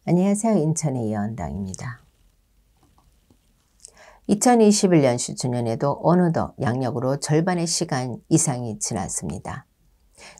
안녕하세요. 인천의 이언당입니다. 2021년 슈춘년에도 어느덧 양력으로 절반의 시간 이상이 지났습니다.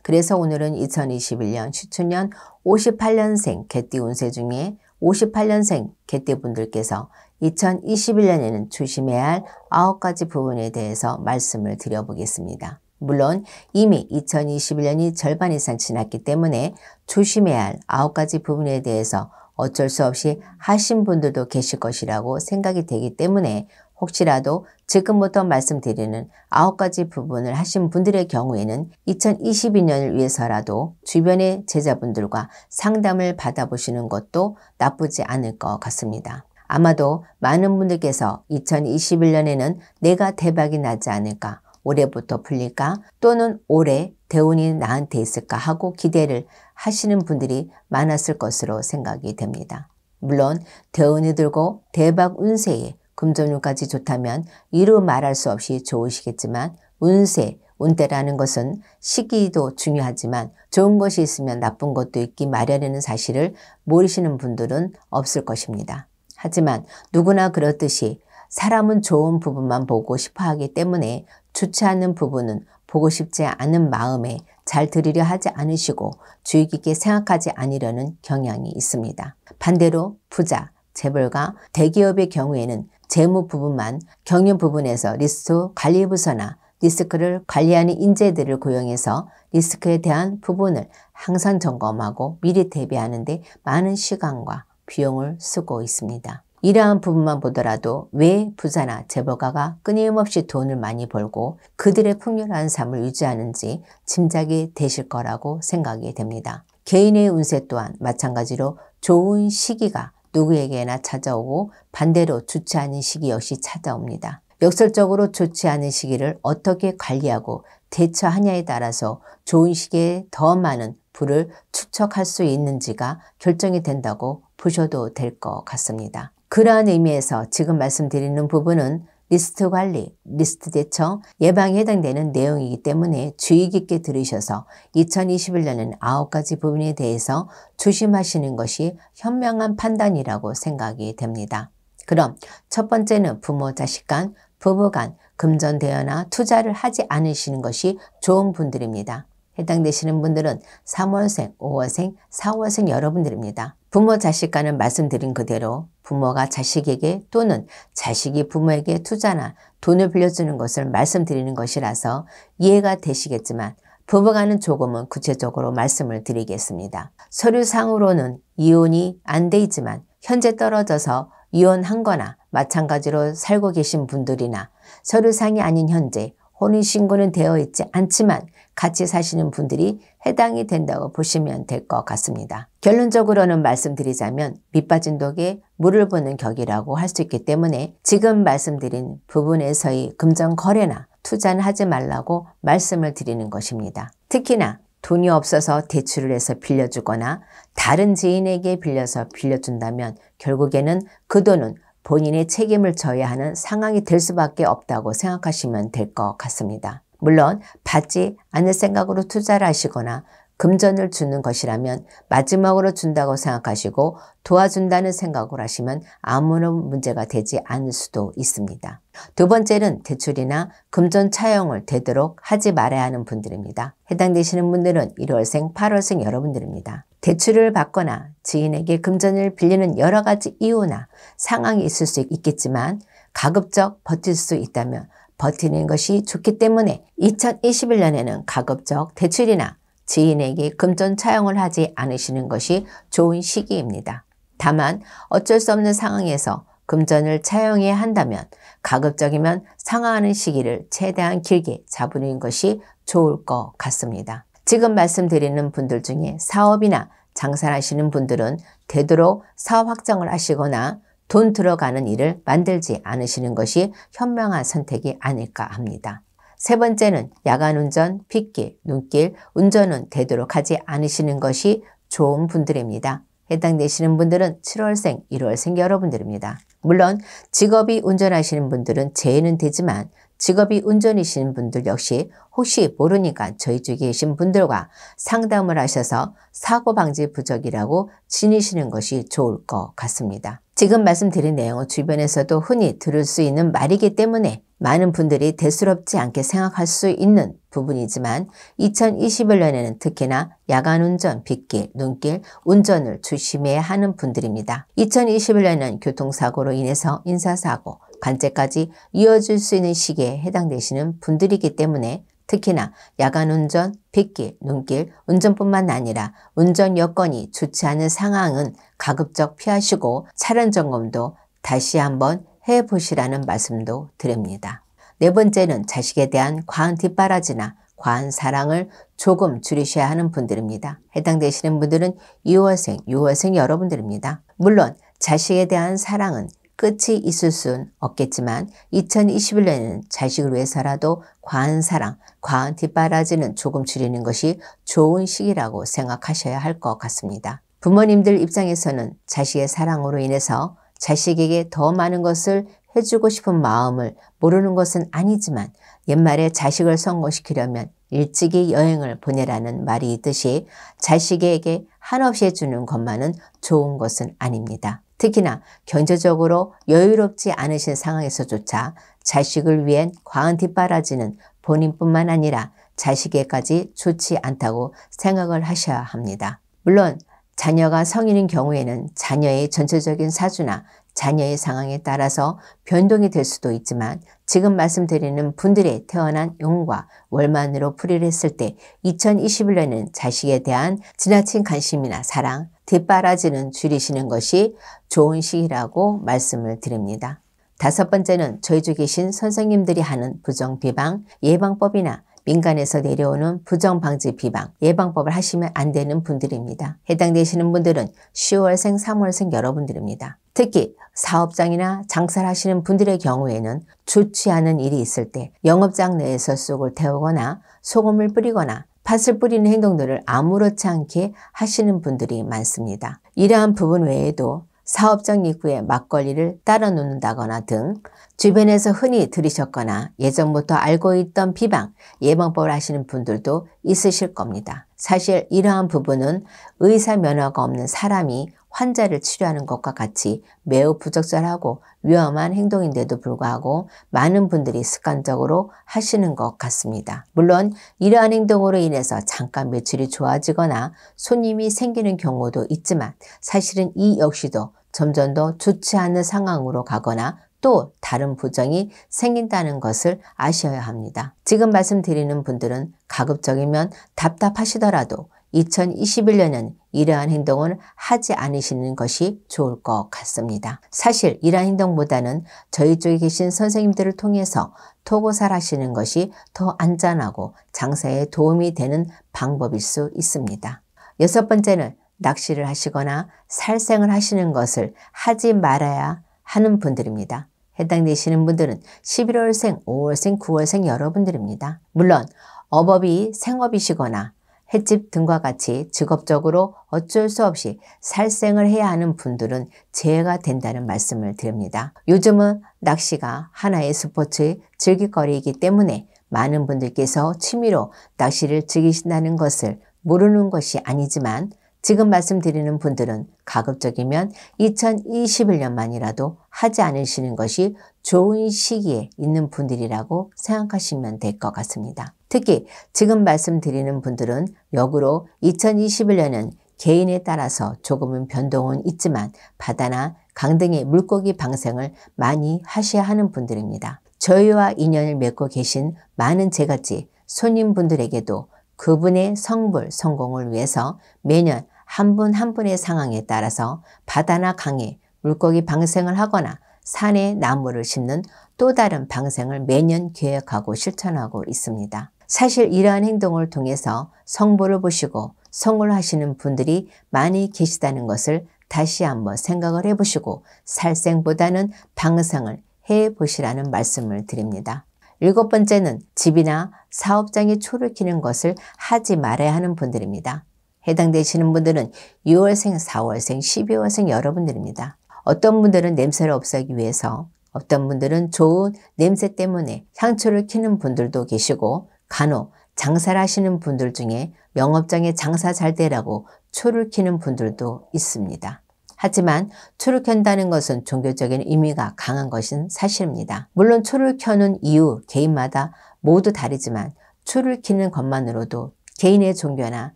그래서 오늘은 2021년 슈춘년 58년생 개띠 운세 중에 58년생 개띠분들께서 2021년에는 조심해야 할 9가지 부분에 대해서 말씀을 드려보겠습니다. 물론 이미 2021년이 절반 이상 지났기 때문에 조심해야 할 9가지 부분에 대해서 어쩔 수 없이 하신 분들도 계실 것이라고 생각이 되기 때문에 혹시라도 지금부터 말씀드리는 9가지 부분을 하신 분들의 경우에는 2022년을 위해서라도 주변의 제자분들과 상담을 받아보시는 것도 나쁘지 않을 것 같습니다. 아마도 많은 분들께서 2021년에는 내가 대박이 나지 않을까, 올해부터 풀릴까, 또는 올해 대운이 나한테 있을까 하고 기대를 하시는 분들이 많았을 것으로 생각이 됩니다. 물론 대운이 들고 대박 운세에 금전운까지 좋다면 이루 말할 수 없이 좋으시겠지만 운세, 운대라는 것은 시기도 중요하지만 좋은 것이 있으면 나쁜 것도 있기 마련이라는 사실을 모르시는 분들은 없을 것입니다. 하지만 누구나 그렇듯이 사람은 좋은 부분만 보고 싶어 하기 때문에 좋지 않은 부분은 보고 싶지 않은 마음에 잘 들으려 하지 않으시고 주의 깊게 생각하지 않으려는 경향이 있습니다. 반대로 부자, 재벌가, 대기업의 경우에는 재무 부분만 경영 부분에서 리스크 관리 부서나 리스크를 관리하는 인재들을 고용해서 리스크에 대한 부분을 항상 점검하고 미리 대비하는 데 많은 시간과 비용을 쓰고 있습니다. 이러한 부분만 보더라도 왜 부자나 재벌가가 끊임없이 돈을 많이 벌고 그들의 풍요로운 삶을 유지하는지 짐작이 되실 거라고 생각이 됩니다. 개인의 운세 또한 마찬가지로 좋은 시기가 누구에게나 찾아오고 반대로 좋지 않은 시기 역시 찾아옵니다. 역설적으로 좋지 않은 시기를 어떻게 관리하고 대처하냐에 따라서 좋은 시기에 더 많은 부를 축적할 수 있는지가 결정이 된다고 보셔도 될 것 같습니다. 그러한 의미에서 지금 말씀드리는 부분은 리스트 관리, 리스트 대처, 예방에 해당되는 내용이기 때문에 주의 깊게 들으셔서 2021년은 9가지 부분에 대해서 조심하시는 것이 현명한 판단이라고 생각이 됩니다. 그럼 첫 번째는 부모, 자식 간, 부부 간, 금전대여나 투자를 하지 않으시는 것이 좋은 분들입니다. 해당되시는 분들은 3월생, 5월생, 4월생 여러분들입니다. 부모, 자식 간은 말씀드린 그대로 부모가 자식에게 또는 자식이 부모에게 투자나 돈을 빌려주는 것을 말씀드리는 것이라서 이해가 되시겠지만 부부간은 조금은 구체적으로 말씀을 드리겠습니다. 서류상으로는 이혼이 안 돼 있지만 현재 떨어져서 이혼한 거나 마찬가지로 살고 계신 분들이나 서류상이 아닌 현재 혼인신고는 되어 있지 않지만 같이 사시는 분들이 해당이 된다고 보시면 될 것 같습니다. 결론적으로는 말씀드리자면 밑빠진 독에 물을 붓는 격이라고 할 수 있기 때문에 지금 말씀드린 부분에서의 금전 거래나 투자는 하지 말라고 말씀을 드리는 것입니다. 특히나 돈이 없어서 대출을 해서 빌려주거나 다른 지인에게 빌려서 빌려준다면 결국에는 그 돈은 본인의 책임을 져야 하는 상황이 될 수밖에 없다고 생각하시면 될 것 같습니다. 물론 받지 않을 생각으로 투자를 하시거나 금전을 주는 것이라면 마지막으로 준다고 생각하시고 도와준다는 생각으로 하시면 아무런 문제가 되지 않을 수도 있습니다. 두 번째는 대출이나 금전 차용을 되도록 하지 말아야 하는 분들입니다. 해당되시는 분들은 1월생, 8월생 여러분들입니다. 대출을 받거나 지인에게 금전을 빌리는 여러 가지 이유나 상황이 있을 수 있겠지만 가급적 버틸 수 있다면 버티는 것이 좋기 때문에 2021년에는 가급적 대출이나 지인에게 금전 차용을 하지 않으시는 것이 좋은 시기입니다. 다만 어쩔 수 없는 상황에서 금전을 차용해야 한다면 가급적이면 상환하는 시기를 최대한 길게 잡으는 것이 좋을 것 같습니다. 지금 말씀드리는 분들 중에 사업이나 장사를 하시는 분들은 되도록 사업 확장을 하시거나 돈 들어가는 일을 만들지 않으시는 것이 현명한 선택이 아닐까 합니다. 세 번째는 야간운전, 빗길, 눈길, 운전은 되도록 하지 않으시는 것이 좋은 분들입니다. 해당되시는 분들은 7월생, 1월생 여러분들입니다. 물론 직업이 운전하시는 분들은 제외는 되지만 직업이 운전이신 분들 역시 혹시 모르니까 저희 쪽에 계신 분들과 상담을 하셔서 사고방지 부적이라고 지니시는 것이 좋을 것 같습니다. 지금 말씀드린 내용은 주변에서도 흔히 들을 수 있는 말이기 때문에 많은 분들이 대수롭지 않게 생각할 수 있는 부분이지만 2021년에는 특히나 야간운전, 빗길, 눈길, 운전을 조심해야 하는 분들입니다. 2021년은 교통사고로 인해서 인사사고, 관제까지 이어질 수 있는 시기에 해당되시는 분들이기 때문에 특히나 야간운전, 빗길, 눈길, 운전뿐만 아니라 운전 여건이 좋지 않은 상황은 가급적 피하시고 차량 점검도 다시 한번 해보시라는 말씀도 드립니다. 네 번째는 자식에 대한 과한 뒷바라지나 과한 사랑을 조금 줄이셔야 하는 분들입니다. 해당되시는 분들은 2월생, 6월생 여러분들입니다. 물론 자식에 대한 사랑은 끝이 있을 순 없겠지만 2021년에는 자식을 위해서라도 과한 사랑, 과한 뒷바라지는 조금 줄이는 것이 좋은 시기라고 생각하셔야 할 것 같습니다. 부모님들 입장에서는 자식의 사랑으로 인해서 자식에게 더 많은 것을 해주고 싶은 마음을 모르는 것은 아니지만 옛말에 자식을 성공시키려면 일찍이 여행을 보내라는 말이 있듯이 자식에게 한없이 해주는 것만은 좋은 것은 아닙니다. 특히나 경제적으로 여유롭지 않으신 상황에서조차 자식을 위한 과한 뒷바라지는 본인뿐만 아니라 자식에게까지 좋지 않다고 생각을 하셔야 합니다. 물론 자녀가 성인인 경우에는 자녀의 전체적인 사주나 자녀의 상황에 따라서 변동이 될 수도 있지만 지금 말씀드리는 분들의 태어난 용과 월만으로 풀이를 했을 때 2021년에는 자식에 대한 지나친 관심이나 사랑, 뒷바라지는 줄이시는 것이 좋은 시기라고 말씀을 드립니다. 다섯 번째는 저희 주 계신 선생님들이 하는 부정비방, 예방법이나 민간에서 내려오는 부정방지 비방, 예방법을 하시면 안 되는 분들입니다. 해당되시는 분들은 10월생, 3월생 여러분들입니다. 특히 사업장이나 장사를 하시는 분들의 경우에는 좋지 않은 일이 있을 때 영업장 내에서 쑥을 태우거나 소금을 뿌리거나 팥을 뿌리는 행동들을 아무렇지 않게 하시는 분들이 많습니다. 이러한 부분 외에도 사업장 입구에 막걸리를 따라 놓는다거나 등 주변에서 흔히 들으셨거나 예전부터 알고 있던 비방, 예방법을 하시는 분들도 있으실 겁니다. 사실 이러한 부분은 의사 면허가 없는 사람이 환자를 치료하는 것과 같이 매우 부적절하고 위험한 행동인데도 불구하고 많은 분들이 습관적으로 하시는 것 같습니다. 물론 이러한 행동으로 인해서 잠깐 매출이 좋아지거나 손님이 생기는 경우도 있지만 사실은 이 역시도 점점 더 좋지 않은 상황으로 가거나 또 다른 부정이 생긴다는 것을 아셔야 합니다. 지금 말씀드리는 분들은 가급적이면 답답하시더라도 2021년은 이러한 행동을 하지 않으시는 것이 좋을 것 같습니다. 사실 이러한 행동보다는 저희 쪽에 계신 선생님들을 통해서 토고살 하시는 것이 더 안전하고 장사에 도움이 되는 방법일 수 있습니다. 여섯 번째는 낚시를 하시거나 살생을 하시는 것을 하지 말아야 하는 분들입니다. 해당되시는 분들은 11월생, 5월생, 9월생 여러분들입니다. 물론 업업이 생업이시거나 횟집 등과 같이 직업적으로 어쩔 수 없이 살생을 해야 하는 분들은 제외가 된다는 말씀을 드립니다. 요즘은 낚시가 하나의 스포츠의 즐길거리이기 때문에 많은 분들께서 취미로 낚시를 즐기신다는 것을 모르는 것이 아니지만 지금 말씀드리는 분들은 가급적이면 2021년만이라도 하지 않으시는 것이 좋은 시기에 있는 분들이라고 생각하시면 될 것 같습니다. 특히 지금 말씀드리는 분들은 역으로 2021년은 개인에 따라서 조금은 변동은 있지만 바다나 강 등의 물고기 방생을 많이 하셔야 하는 분들입니다. 저희와 인연을 맺고 계신 많은 제갓집 손님분들에게도 그분의 성불, 성공을 위해서 매년 한 분 한 분의 상황에 따라서 바다나 강에 물고기 방생을 하거나 산에 나무를 심는 또 다른 방생을 매년 계획하고 실천하고 있습니다. 사실 이러한 행동을 통해서 성보를 보시고 성을 하시는 분들이 많이 계시다는 것을 다시 한번 생각을 해보시고 살생보다는 방생을 해보시라는 말씀을 드립니다. 일곱 번째는 집이나 사업장에 초를 키는 것을 하지 말아야 하는 분들입니다. 해당되시는 분들은 6월생, 4월생, 12월생 여러분들입니다. 어떤 분들은 냄새를 없애기 위해서 어떤 분들은 좋은 냄새 때문에 향초를 켜는 분들도 계시고 간혹 장사를 하시는 분들 중에 영업장에 장사 잘 되라고 초를 켜는 분들도 있습니다. 하지만 초를 켠다는 것은 종교적인 의미가 강한 것은 사실입니다. 물론 초를 켜는 이유 개인마다 모두 다르지만 초를 켜는 것만으로도 개인의 종교나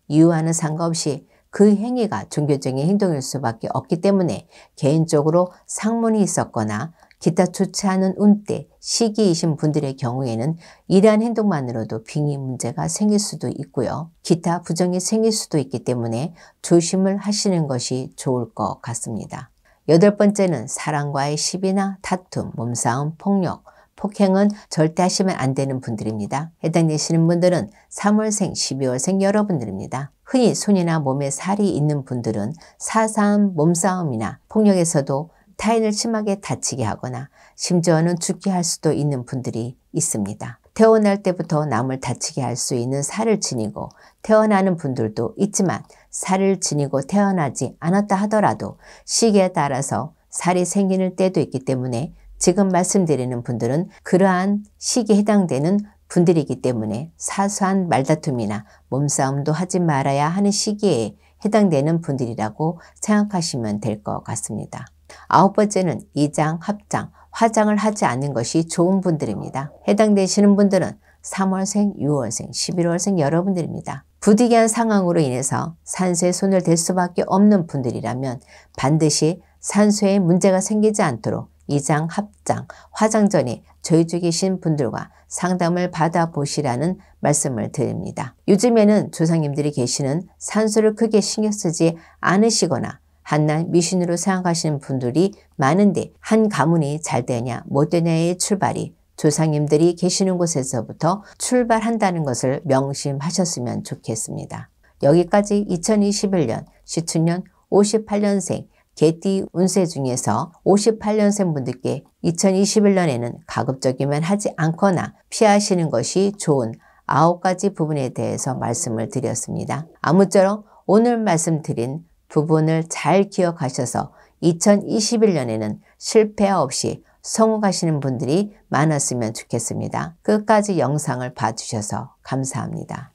이유와는 상관없이 그 행위가 종교적인 행동일 수밖에 없기 때문에 개인적으로 상문이 있었거나 기타 좋지 않은 운때, 시기이신 분들의 경우에는 이러한 행동만으로도 빙의 문제가 생길 수도 있고요. 기타 부정이 생길 수도 있기 때문에 조심을 하시는 것이 좋을 것 같습니다. 8번째는 사랑과의 시비나 다툼, 몸싸움, 폭력, 폭행은 절대 하시면 안 되는 분들입니다. 해당되시는 분들은 3월생, 12월생 여러분들입니다. 흔히 손이나 몸에 살이 있는 분들은 사사한 몸싸움이나 폭력에서도 타인을 심하게 다치게 하거나 심지어는 죽게 할 수도 있는 분들이 있습니다. 태어날 때부터 남을 다치게 할 수 있는 살을 지니고 태어나는 분들도 있지만 살을 지니고 태어나지 않았다 하더라도 시기에 따라서 살이 생기는 때도 있기 때문에 지금 말씀드리는 분들은 그러한 시기에 해당되는 분들이기 때문에 사소한 말다툼이나 몸싸움도 하지 말아야 하는 시기에 해당되는 분들이라고 생각하시면 될 것 같습니다. 9번째는 이장, 합장, 화장을 하지 않는 것이 좋은 분들입니다. 해당되시는 분들은 3월생, 6월생, 11월생 여러분들입니다. 부득이한 상황으로 인해서 산소에 손을 댈 수밖에 없는 분들이라면 반드시 산소에 문제가 생기지 않도록 이장, 합장, 화장 전에 저희 쪽에 계신 분들과 상담을 받아보시라는 말씀을 드립니다. 요즘에는 조상님들이 계시는 산소를 크게 신경 쓰지 않으시거나 한낱 미신으로 생각하시는 분들이 많은데 한 가문이 잘 되냐 못 되냐의 출발이 조상님들이 계시는 곳에서부터 출발한다는 것을 명심하셨으면 좋겠습니다. 여기까지 2021년 시춘년 58년생 개띠 운세 중에서 58년생 분들께 2021년에는 가급적이면 하지 않거나 피하시는 것이 좋은 9가지 부분에 대해서 말씀을 드렸습니다. 아무쪼록 오늘 말씀드린 부분을 잘 기억하셔서 2021년에는 실패 없이 성공하시는 분들이 많았으면 좋겠습니다. 끝까지 영상을 봐주셔서 감사합니다.